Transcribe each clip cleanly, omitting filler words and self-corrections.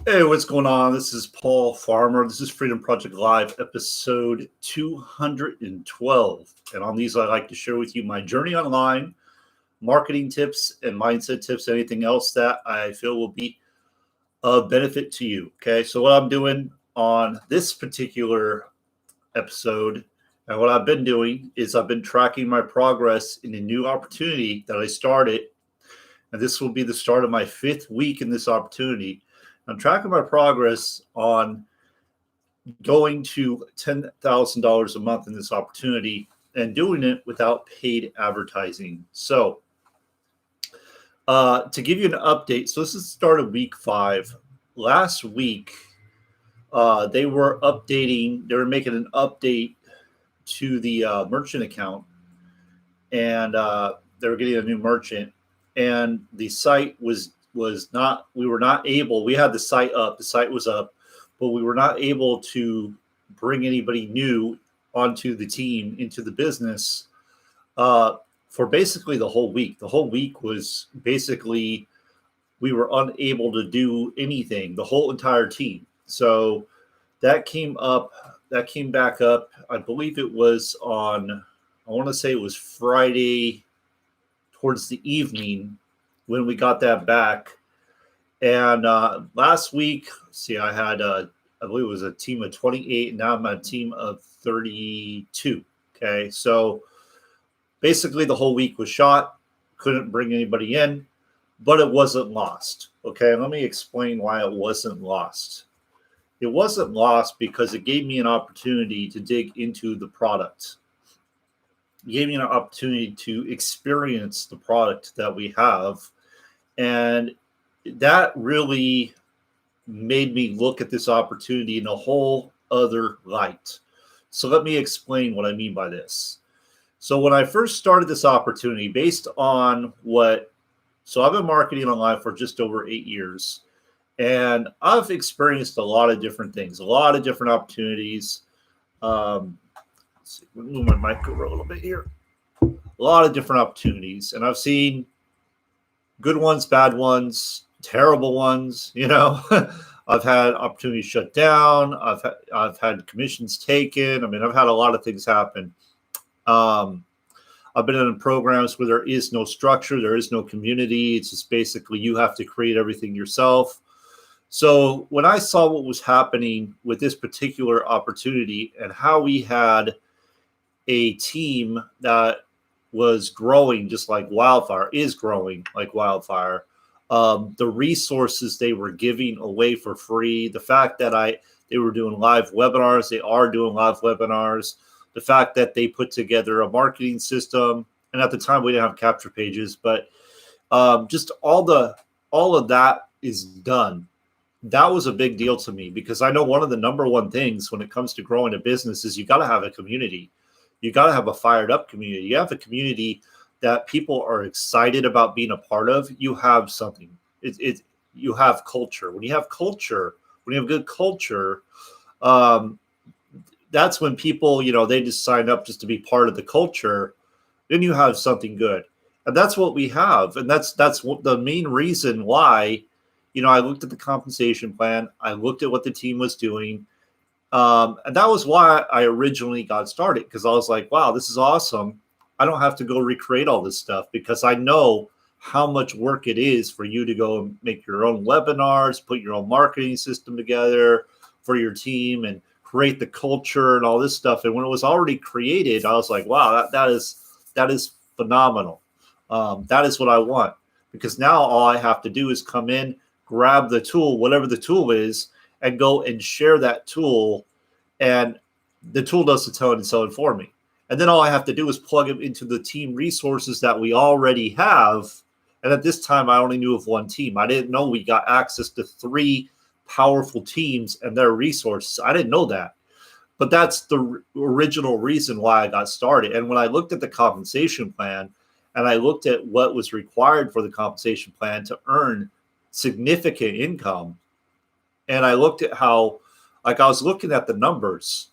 Hey, what's going on? This is Paul Farmer. This is Freedom Project Live, episode 212. And on these, I like to share with you my journey online, marketing tips, and mindset tips, anything else that I feel will be of benefit to you. Okay, so what I'm doing on this particular episode and what I've been doing is I've been tracking my progress in a new opportunity that I started. And this will be the start of my 5th week in this opportunity. I'm tracking my progress on going to $10,000 a month in this opportunity and doing it without paid advertising. So to give you an update, so this is the start of week 5. Last week, they were making an update to the merchant account, and they were getting a new merchant, and the site was not, we had the site up, the site was up, but we were not able to bring anybody new onto the team, into the business, for basically the whole week. The whole week was basically, we were unable to do anything, the whole entire team. So that came back up. I believe it was on, I want to say it was Friday towards the evening when we got that back. And last week, I had, I believe it was a team of 28, and now I'm a team of 32. Okay, so basically the whole week was shot, couldn't bring anybody in, but it wasn't lost. Okay, let me explain why it wasn't lost. It wasn't lost because it gave me an opportunity to dig into the product. It gave me an opportunity to experience the product that we have. And that really made me look at this opportunity in a whole other light. So let me explain what I mean by this. So when I first started this opportunity, based on so I've been marketing online for just over 8 years, and I've experienced a lot of different things, a lot of different opportunities. Let's see, move my mic over a little bit here. A lot of different opportunities, and I've seen good ones, bad ones, terrible ones. I've had opportunities shut down. I've had commissions taken. I mean, I've had a lot of things happen. I've been in programs where there is no structure, there is no community. It's just basically you have to create everything yourself. So when I saw what was happening with this particular opportunity and how we had a team that was growing just like wildfire, is growing like wildfire, the resources they were giving away for free, the fact that they were doing live webinars, they are doing live webinars, the fact that they put together a marketing system, and at the time we didn't have capture pages, but just all of that is done. That was a big deal to me because I know one of the number one things when it comes to growing a business is you got to have a community. You got to have a fired up community. You have a community that people are excited about being a part of. You have something. You have culture. When you have culture, when you have good culture, that's when people, they just sign up just to be part of the culture. Then you have something good, and that's what we have. And that's what the main reason why. I looked at the compensation plan. I looked at what the team was doing. And that was why I originally got started, because I was like, wow, this is awesome. I don't have to go recreate all this stuff because I know how much work it is for you to go and make your own webinars, put your own marketing system together for your team and create the culture and all this stuff. And when it was already created, I was like, wow, that is phenomenal. That is what I want, because now all I have to do is come in, grab the tool, whatever the tool is, and go and share that tool, and the tool does the telling and selling for me. And then all I have to do is plug it into the team resources that we already have. And at this time, I only knew of one team. I didn't know we got access to 3 powerful teams and their resources. I didn't know that. But that's the original reason why I got started. And when I looked at the compensation plan and I looked at what was required for the compensation plan to earn significant income, and I looked at how, I was looking at the numbers.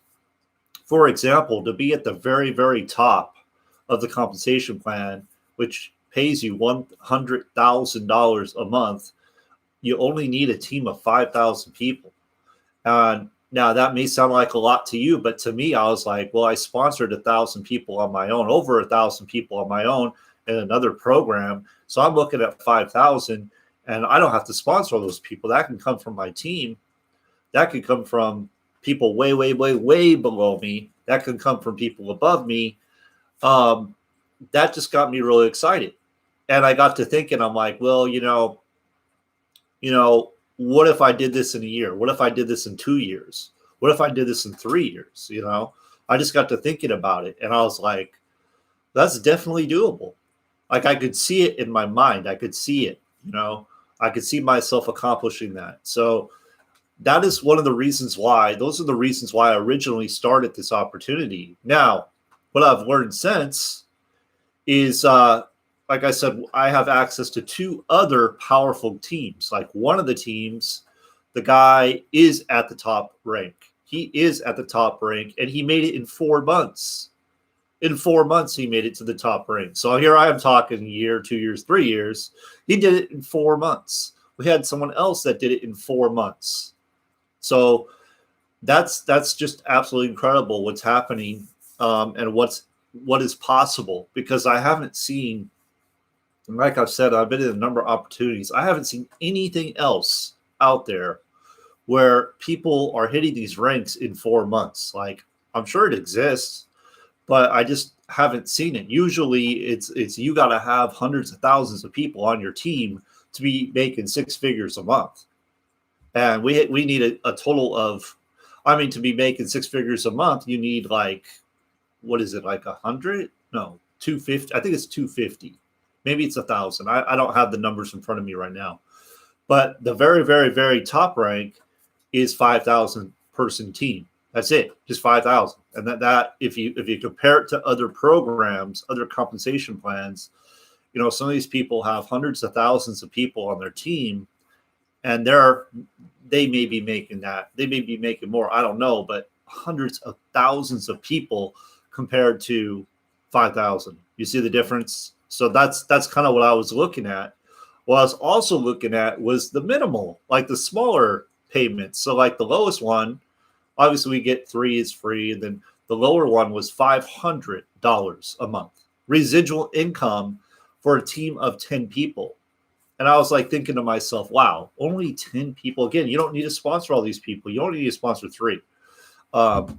For example, to be at the very, very top of the compensation plan, which pays you $100,000 a month, you only need a team of 5,000 people. And now that may sound like a lot to you, but to me, I was like, well, I sponsored 1,000 people on my own, over 1,000 people on my own in another program. So I'm looking at 5,000, and I don't have to sponsor all those people. That can come from my team. That could come from people way, way, way, way below me. That could come from people above me. That just got me really excited. And I got to thinking, I'm like, well, what if I did this in a year? What if I did this in 2 years? What if I did this in 3 years? I just got to thinking about it, and I was like, that's definitely doable. Like, I could see it in my mind. I could see it, I could see myself accomplishing that. So that is one of the reasons why, those are the reasons why I originally started this opportunity. Now, what I've learned since is, like I said, I have access to two other powerful teams. Like, one of the teams, the guy is at the top rank. He is at the top rank, and he made it in 4 months. In 4 months, he made it to the top rank. So here I am talking a year, 2 years, 3 years. He did it in 4 months. We had someone else that did it in 4 months. So that's just absolutely incredible what's happening, and what is possible, because I haven't seen, like I've said, I've been in a number of opportunities. I haven't seen anything else out there where people are hitting these ranks in 4 months. Like, I'm sure it exists, but I just haven't seen it. Usually it's you got to have hundreds of thousands of people on your team to be making 6 figures a month. And we need a total of, to be making 6 figures a month, you need, like, what is it, like 100? No, 250. I think it's 250. Maybe it's 1,000. I don't have the numbers in front of me right now. But the very, very, very top rank is 5,000 person team. That's it, just 5,000. And that if you compare it to other programs, other compensation plans, some of these people have hundreds of thousands of people on their team, and they may be making that. They may be making more. I don't know, but hundreds of thousands of people compared to 5,000. You see the difference? So that's kind of what I was looking at. What I was also looking at was the minimal, like the smaller payments. So, like, the lowest one, obviously we get 3 is free, and then the lower one was $500 a month residual income for a team of 10 people. And I was like thinking to myself, wow, only 10 people. Again, you don't need to sponsor all these people. You only need to sponsor 3.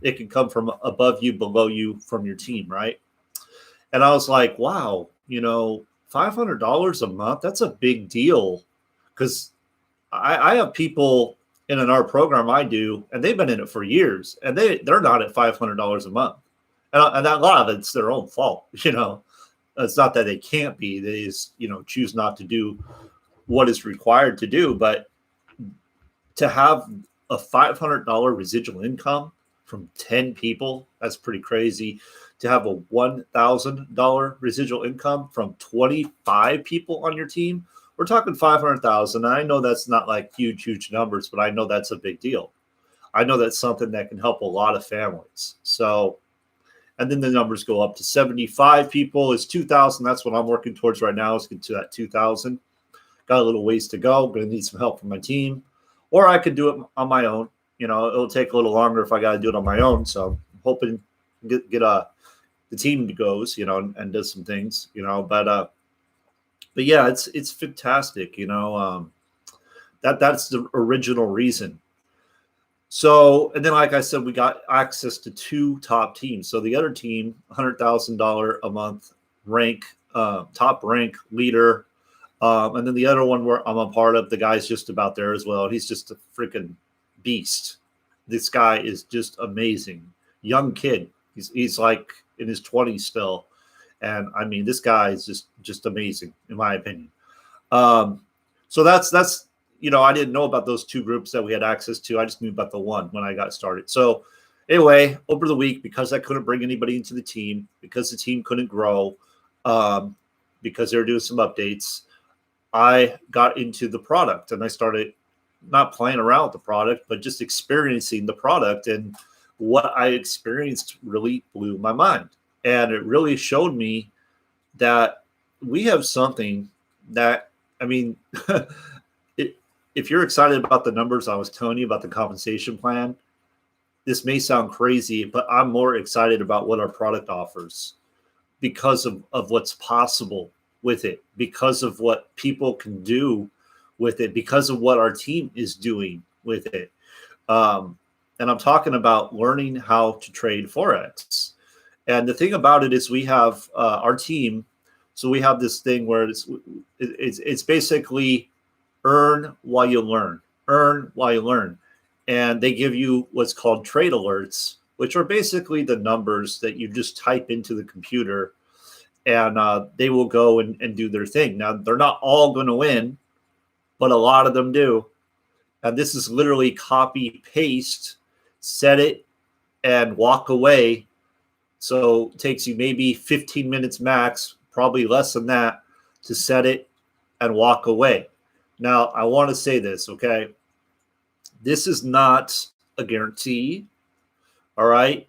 It can come from above you, below you, from your team, right? And I was like, wow, $500 a month, that's a big deal. Because I have people in our program I do, and they've been in it for years, and they're not at $500 a month. And a lot of it's their own fault, It's not that they can't be. They just, choose not to do what is required to do. But to have a $500 residual income from 10 people, that's pretty crazy. To have a $1,000 residual income from 25 people on your team, we're talking 500,000. I know that's not like huge numbers, but I know that's a big deal. I know that's something that can help a lot of families. So, and then the numbers go up to 75 people is 2,000. That's what I'm working towards right now, is get to that 2,000. Got a little ways to go. Going to need some help from my team, or I could do it on my own. It'll take a little longer if I got to do it on my own. So I'm hoping get the team goes, and does some things, but yeah, it's fantastic. That's the original reason. So, and then, like I said, we got access to 2 top teams. So the other team, $100,000 a month rank, top rank leader. And then the other one where I'm a part of, the guy's just about there as well. He's just a freaking beast. This guy is just amazing. Young kid. He's like in his 20s still. And this guy is just amazing, in my opinion. So that's I didn't know about those 2 groups that we had access to. I just knew about the one when I got started. So anyway, over the week, because I couldn't bring anybody into the team, because the team couldn't grow, because they were doing some updates, I got into the product, and I started not playing around with the product, but just experiencing the product. And what I experienced really blew my mind. And it really showed me that we have something that, if you're excited about the numbers I was telling you about the compensation plan, this may sound crazy, but I'm more excited about what our product offers because of what's possible with it, because of what people can do with it, because of what our team is doing with it. And I'm talking about learning how to trade Forex. And the thing about it is we have our team. So we have this thing where it's basically earn while you learn, earn while you learn. And they give you what's called trade alerts, which are basically the numbers that you just type into the computer, and they will go and do their thing. Now, they're not all going to win, but a lot of them do. And this is literally copy, paste, set it, and walk away. So it takes you maybe 15 minutes max, probably less than that, to set it and walk away. Now, I want to say this, okay? This is not a guarantee, all right?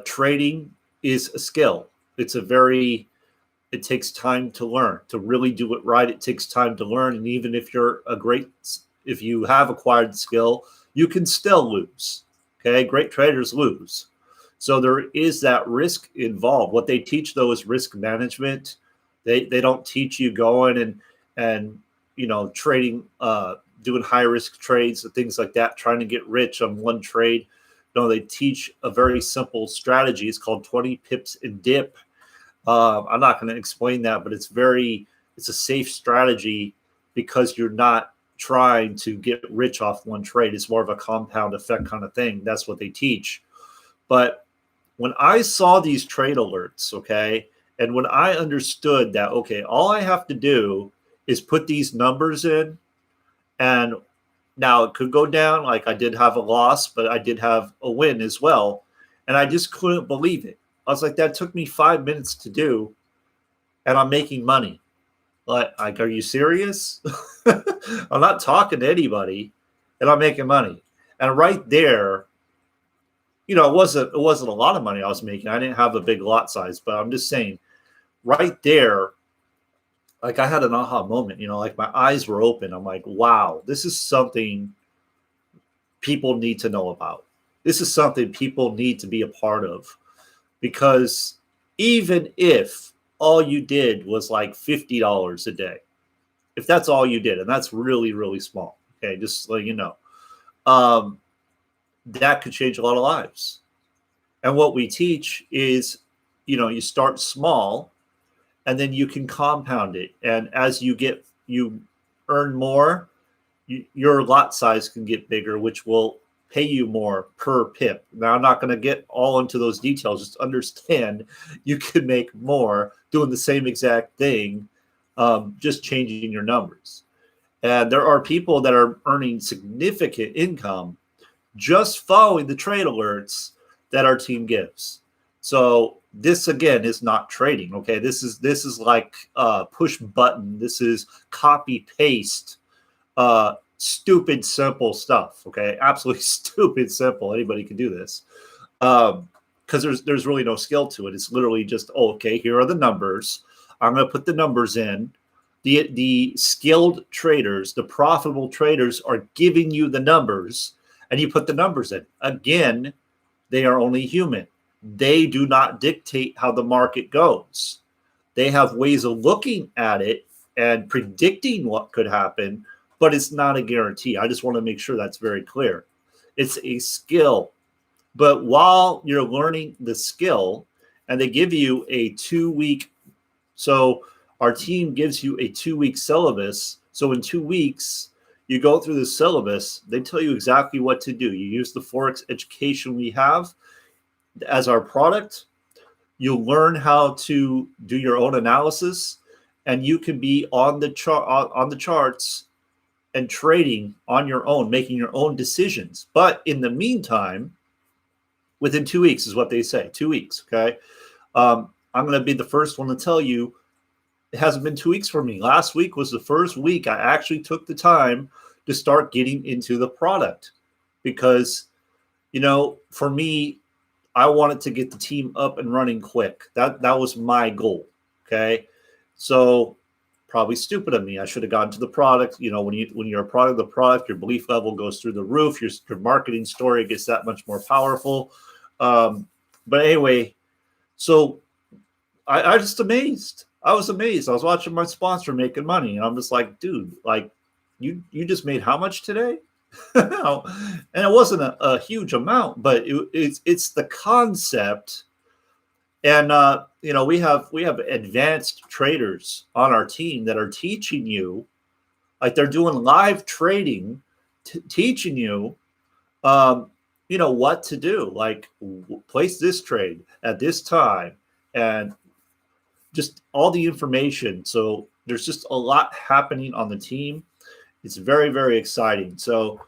Trading is a skill. It takes time to learn. To really do it right, it takes time to learn. And even if if you have acquired skill, you can still lose, okay? Great traders lose. So there is that risk involved. What they teach, though, is risk management. They don't teach you going and trading, doing high risk trades and things like that, trying to get rich on one trade. No, they teach a very simple strategy. It's called 20 pips and dip. I'm not going to explain that, but it's a safe strategy because you're not trying to get rich off one trade. It's more of a compound effect kind of thing. That's what they teach. But when I saw these trade alerts, okay, and when I understood that, okay, all I have to do is put these numbers in, and now it could go down. Like I did have a loss, but I did have a win as well. And I just couldn't believe it. I was like, that took me 5 minutes to do, and I'm making money. Like are you serious? I'm not talking to anybody, and I'm making money. And right there, it wasn't a lot of money I was making. I didn't have a big lot size, but I'm just saying, right there, like I had an aha moment. Like my eyes were open. I'm like, wow, this is something people need to know about. This is something people need to be a part of, because even if all you did was like $50 a day, if that's all you did, and that's really, really small, okay, just so you know, that could change a lot of lives. And what we teach is, you start small, and then you can compound it. And as you earn more, your lot size can get bigger, which will pay you more per pip. Now, I'm not going to get all into those details. Just understand you can make more doing the same exact thing, just changing your numbers. And there are people that are earning significant income just following the trade alerts that our team gives. So this, again, is not trading. Okay, this is like push button. This is copy paste, stupid simple stuff. Okay, absolutely stupid simple. Anybody can do this, because there's really no skill to it. It's literally just, okay, here are the numbers. I'm going to put the numbers in. The skilled traders, the profitable traders, are giving you the numbers, and you put the numbers in. Again, they are only human. They do not dictate how the market goes. They have ways of looking at it and predicting what could happen, but it's not a guarantee. I just want to make sure that's very clear. It's a skill. But while you're learning the skill, and they give you a 2-week, so our team gives you a 2-week syllabus. So in 2 weeks, you go through the syllabus. They tell you exactly what to do. You use the Forex education we have as our product. You'll learn how to do your own analysis, and you can be on the charts and trading on your own, making your own decisions. But in the meantime, within 2 weeks is what they say. 2 weeks, okay? I'm going to be the first one to tell you it hasn't been 2 weeks for me. Last week was the first week I actually took the time to start getting into the product, because, for me, I wanted to get the team up and running quick. That was my goal, okay? So probably stupid of me. I should have gone to the product. When you're a product of the product, your belief level goes through the roof. Your marketing story gets that much more powerful. But anyway, so I just amazed. I was amazed. I was watching my sponsor making money, and I'm just like, dude, like you just made how much today? And it wasn't a huge amount, but it's the concept. And we have advanced traders on our team that are teaching you, like they're doing live trading, teaching you, what to do, like place this trade at this time, and just all the information. So there's just a lot happening on the team. It's very, very exciting. So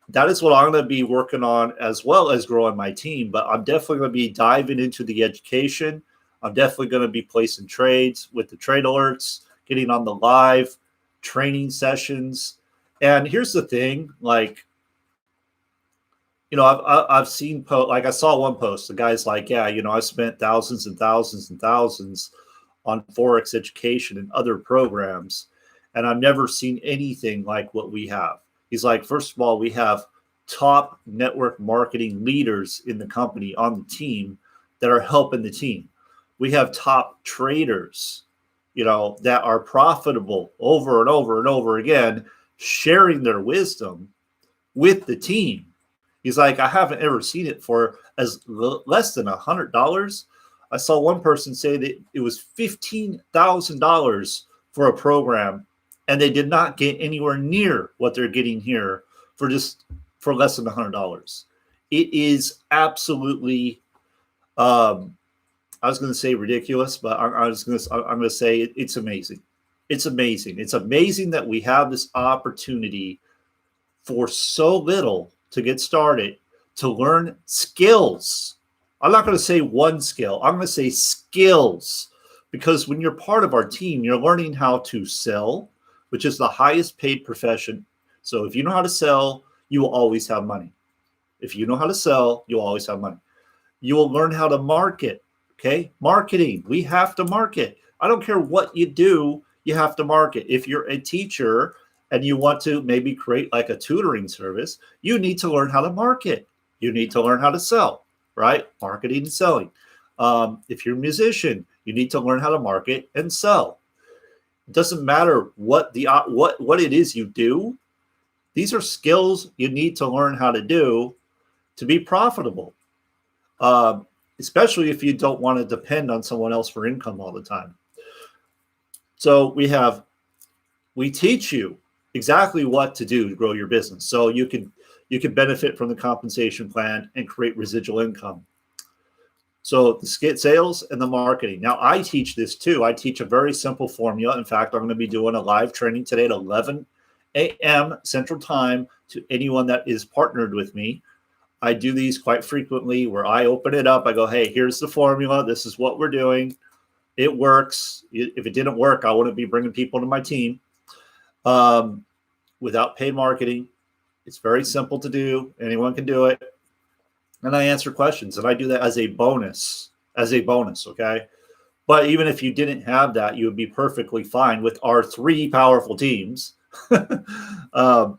that is what I'm going to be working on, as well as growing my team. But I'm definitely going to be diving into the education. I'm definitely going to be placing trades with the trade alerts, getting on the live training sessions. And here's the thing, like, I've seen like I saw one post. The guy's like, yeah, I spent thousands and thousands and thousands on Forex education and other programs, and I've never seen anything like what we have. He's like, first of all, we have top network marketing leaders in the company on the team that are helping the team. We have top traders, that are profitable over and over and over again, sharing their wisdom with the team. He's like, I haven't ever seen it for less than $100. I saw one person say that it was $15,000 for a program, and they did not get anywhere near what they're getting here for less than $100. It is absolutely, I was going to say ridiculous, but I'm going to say it's amazing. It's amazing. It's amazing that we have this opportunity for so little to get started, to learn skills. I'm not going to say one skill. I'm going to say skills, because when you're part of our team, you're learning how to sell, which is the highest paid profession. So if you know how to sell, you will always have money. If you know how to sell, you'll always have money. You will learn how to market. Okay. Marketing. We have to market. I don't care what you do. You have to market. If you're a teacher and you want to maybe create like a tutoring service, you need to learn how to market. You need to learn how to sell, right? Marketing and selling. If you're a musician, you need to learn how to market and sell. It doesn't matter what it is you do. These are skills you need to learn how to do to be profitable, especially if you don't want to depend on someone else for income all the time. So we teach you exactly what to do to grow your business, so you can benefit from the compensation plan and create residual income. So the sales and the marketing. Now I teach this too. I teach a very simple formula. In fact, I'm going to be doing a live training today at 11 a.m. Central Time to anyone that is partnered with me. I do these quite frequently where I open it up. I go, hey, here's the formula. This is what we're doing. It works. If it didn't work, I wouldn't be bringing people to my team. Without paid marketing, it's very simple to do. Anyone can do it. And I answer questions, and I do that as a bonus, okay? But even if you didn't have that, you would be perfectly fine with our 3 powerful teams. And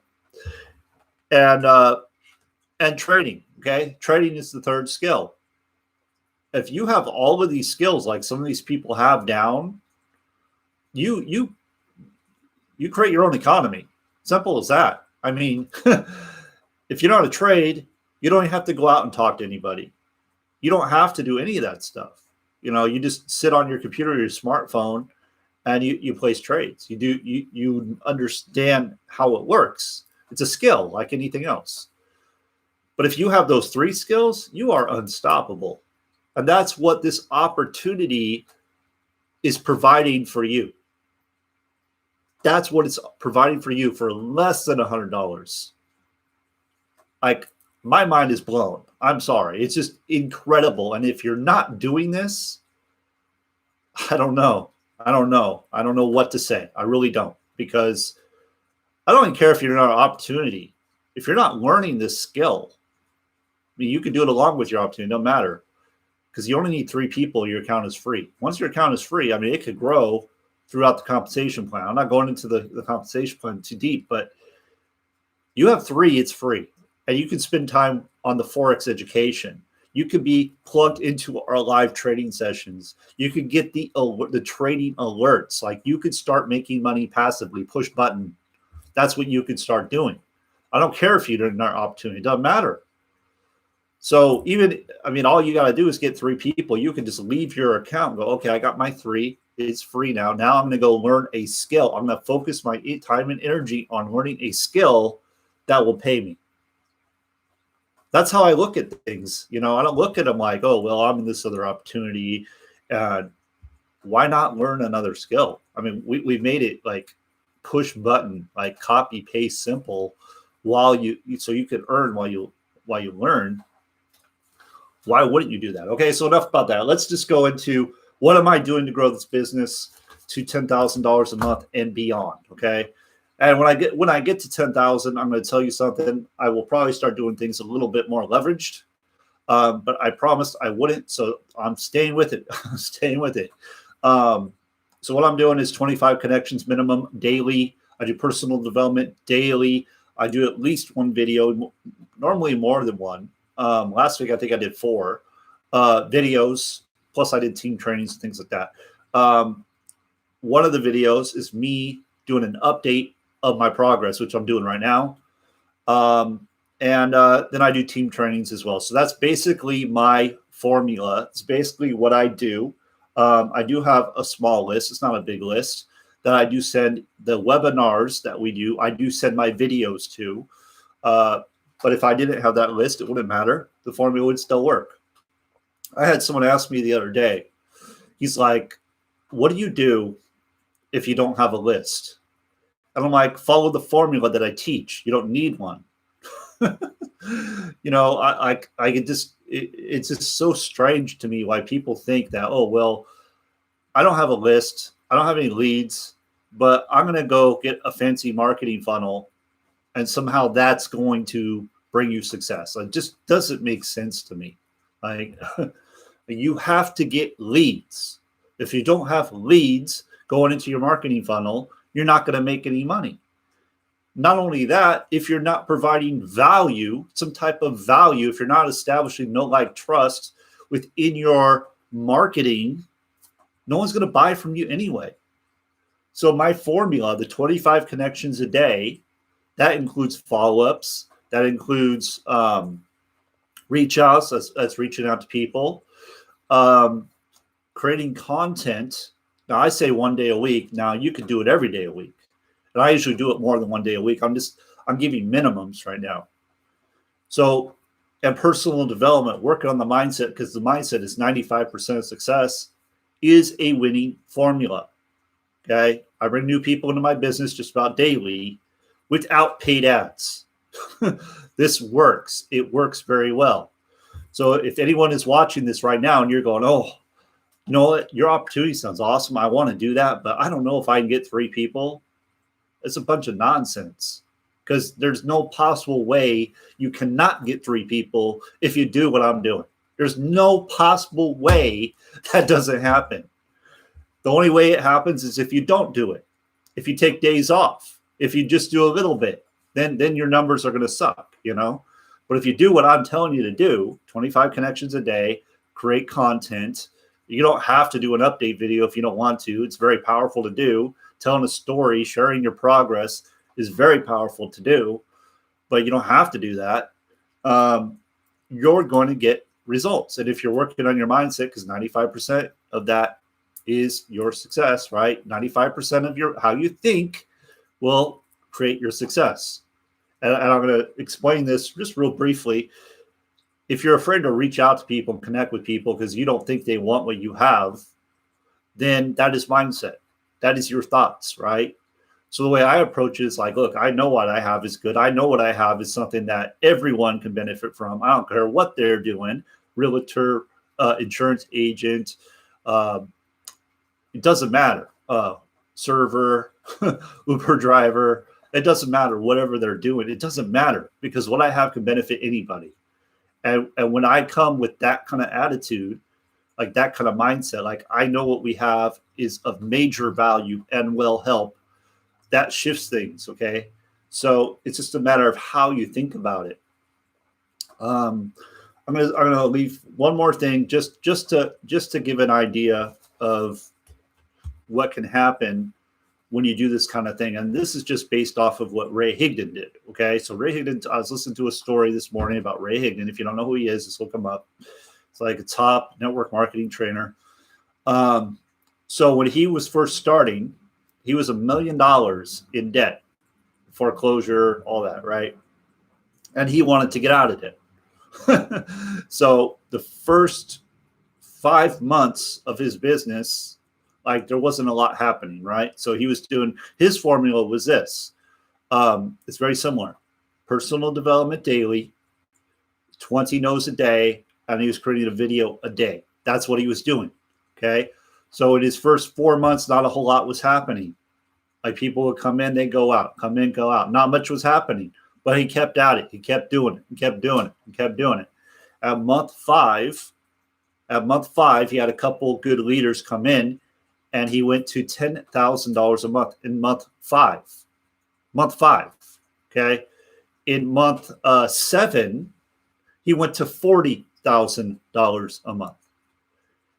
trading, okay? Trading is the third skill. If you have all of these skills, like some of these people have down, you create your own economy. Simple as that. I mean, if you know how to trade, you don't have to go out and talk to anybody. You don't have to do any of that stuff. You just sit on your computer or your smartphone and you place trades. You understand how it works. It's a skill like anything else. But if you have those 3 skills, you are unstoppable. And that's what this opportunity is providing for you. That's what it's providing for you for less than $100. Like, my mind is blown. I'm sorry. It's just incredible. And if you're not doing this, I don't know. I don't know what to say. I really don't, because I don't even care if you're not an opportunity. If you're not learning this skill, I mean, you can do it along with your opportunity. No matter, because you only need 3 people. Your account is free. Once your account is free, I mean, it could grow throughout the compensation plan. I'm not going into the compensation plan too deep, but you have 3, it's free. And you can spend time on the Forex education. You could be plugged into our live trading sessions. You could get the trading alerts. Like you could start making money passively, push button. That's what you could start doing. I don't care if you didn't have an opportunity. It doesn't matter. So all you got to do is get 3 people. You can just leave your account and go, okay, I got my 3. It's free now. Now I'm going to go learn a skill. I'm going to focus my time and energy on learning a skill that will pay me. That's how I look at things. I don't look at them like, oh, well, I'm in this other opportunity. Why not learn another skill? I mean, we've made it like push button, like copy paste simple, so you can earn while you learn. Why wouldn't you do that? Okay, so enough about that. Let's just go into what am I doing to grow this business to $10,000 a month and beyond. Okay. And when I get to 10,000, I'm going to tell you something. I will probably start doing things a little bit more leveraged, but I promised I wouldn't. So I'm staying with it. I'm staying with it. So what I'm doing is 25 connections minimum daily. I do personal development daily. I do at least 1 video, normally more than 1. Last week I think I did 4 videos. Plus I did team trainings and things like that. One of the videos is me doing an update of my progress, which I'm doing right now. And then I do team trainings as well. So that's basically my formula. It's basically what I do. I do have a small list. It's not a big list that I do send the webinars that we do. I do send my videos to. But if I didn't have that list, it wouldn't matter. The formula would still work. I had someone ask me the other day, he's like, what do you do if you don't have a list? And I'm like, follow the formula that I teach. You don't need one. It's just so strange to me why people think that, oh, well, I don't have a list. I don't have any leads, but I'm going to go get a fancy marketing funnel and somehow that's going to bring you success. It just doesn't make sense to me. Like, you have to get leads. If you don't have leads going into your marketing funnel, you're not going to make any money. Not only that, if you're not providing value, some type of value, if you're not establishing know, like, trust within your marketing, no one's going to buy from you anyway. So my formula, the 25 connections a day, that includes follow-ups, that includes reach outs, that's reaching out to people, creating content. Now I say 1 day a week. Now you could do it every day a week. And I usually do it more than 1 day a week. I'm giving minimums right now. So, and personal development, working on the mindset, because the mindset is 95% of success, is a winning formula. Okay. I bring new people into my business just about daily without paid ads. This works. It works very well. So if anyone is watching this right now and you're going, oh, you know what, your opportunity sounds awesome, I want to do that, but I don't know if I can get 3 people. It's a bunch of nonsense, because there's no possible way you cannot get 3 people if you do what I'm doing. There's no possible way that doesn't happen. The only way it happens is if you don't do it. If you take days off, if you just do a little bit, then your numbers are going to suck, But if you do what I'm telling you to do, 25 connections a day, create content. You don't have to do an update video if you don't want to. It's very powerful to do. Telling a story, sharing your progress is very powerful to do, but you don't have to do that. You're going to get results. And if you're working on your mindset, because 95% of that is your success, right? 95% of how you think will create your success. And I'm going to explain this just real briefly. If you're afraid to reach out to people and connect with people because you don't think they want what you have, then that is mindset. That is your thoughts, right? So the way I approach it is like, look, I know what I have is good. I know what I have is something that everyone can benefit from. I don't care what they're doing, realtor, insurance agent, it doesn't matter. Server, Uber driver, it doesn't matter. Whatever they're doing, it doesn't matter, because what I have can benefit anybody. And when I come with that kind of attitude, like that kind of mindset, like I know what we have is of major value and will help, that shifts things. Okay. So it's just a matter of how you think about it. I'm gonna leave one more thing just to give an idea of what can happen when you do this kind of thing. And this is just based off of what Ray Higdon did. Okay. So Ray Higdon, I was listening to a story this morning about Ray Higdon. If you don't know who he is, just look him up. It's like a top network marketing trainer. So when he was first starting, he was $1 million in debt, foreclosure, all that, right? And he wanted to get out of it. So the first 5 months of his business, like there wasn't a lot happening, right? So he was doing, his formula was this. It's very similar. Personal development daily, 20 no's a day, and he was creating a video a day. That's what he was doing. Okay. So in his first 4 months, not a whole lot was happening. Like people would come in, they go out, come in, go out. Not much was happening, but he kept at it. He kept doing it. He kept doing it. He kept doing it. At month five, he had a couple good leaders come in, and he went to $10,000 a month in month five. Month five. Okay. In month 7, he went to $40,000 a month.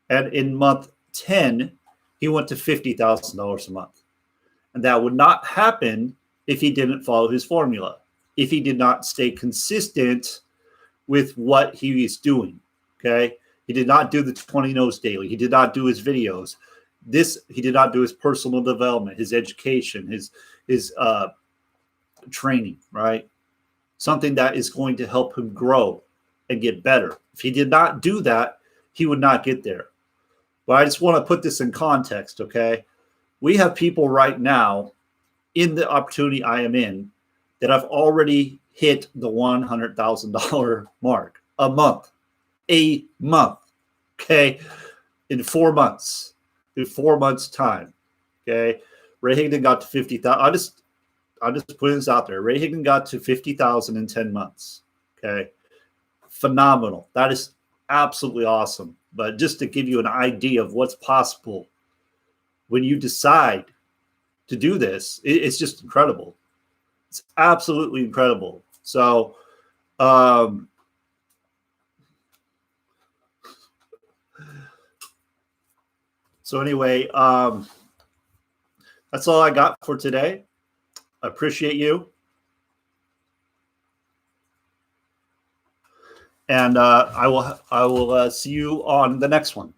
And in month 10, he went to $50,000 a month. And that would not happen if he didn't follow his formula, if he did not stay consistent with what he is doing. Okay. He did not do the 20 no's daily. He did not do his videos. He did not do his personal development, his education, his training, right? Something that is going to help him grow and get better. If he did not do that, he would not get there. But I just want to put this in context, okay? We have people right now in the opportunity I am in that have already hit the $100,000 mark a month, okay? In 4 months, in 4 months' time, okay? Ray Higdon got to 50,000. I'll just put this out there. Ray Higdon got to 50,000 in 10 months, okay? Phenomenal. That is absolutely awesome. But just to give you an idea of what's possible when you decide to do this, it's just incredible. It's absolutely incredible. So, anyway, that's all I got for today. I appreciate you. And I will see you on the next one.